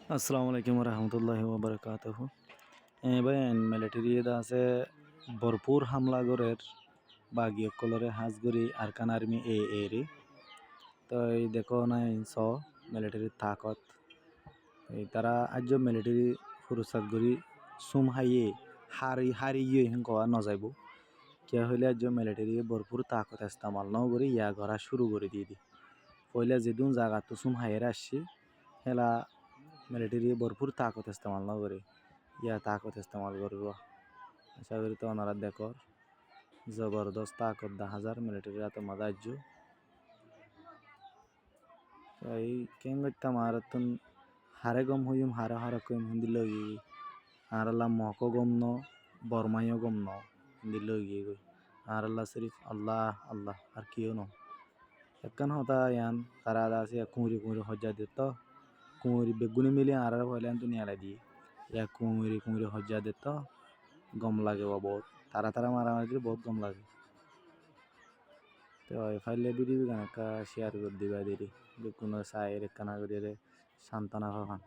আসসালামু আলাইকুম রহমতুল্লাহি ওবরাকাতুহু। ভাই মিলিটারি আছে ভরপুর হামলা গরের বাগিয় কলরে হাজগরি আরকান আর্মি এরি তো এই দেখো নাই স মিলিটারি তাকত এই তারা আজ মিলিটারি ফুরসাদ গরি সুম হাইয়ে হারি গিয়ে কোয়া নজাইব কিয়া হইলে আজ মিলিটারি ভরপুর তাকত ইস্তেমাল ন করি ইয়া করা শুরু করে দিয়ে দি পয়লা যেদিন জায়গা তো সুম হাইয়ের আসছি হেলা মিলিটারি ভরপুর তাকত ইস্তেমাল না করে ইয়া তাকত ইস্তেমাল করব আশা করি তো ওনারা দেখর জবরদস্ত তাকত 10,000 মিলিটারি এত মাদাজ্য এই কেন করতাম আর তুন হারে গম হইম হারে হারে কইম হিন্দি লই আর আল্লাহ মক গম ন বরমাইও গম ন হিন্দি লই গই আর আল্লাহ সিরিফ আল্লাহ আল্লাহ আর কিও ন একখান হতা ইয়ান তারা আছে কুঁড়ি কুঁড়ি হজ্জা দিত কুঁড়ি বেগুনি মিলি আর হইলেন তো নিয়ালা দিয়ে ইয়া কুঁড়ি কুঁড়ি হজ্জা দিত গম লাগে বহুত তারা তারা মারামারি বহুত গম লাগে তো ফাইলে ভিডিও গান শেয়ার করে দিবা দিদি কোনো সাইর কানা করে সান্ত্বনা পাবান।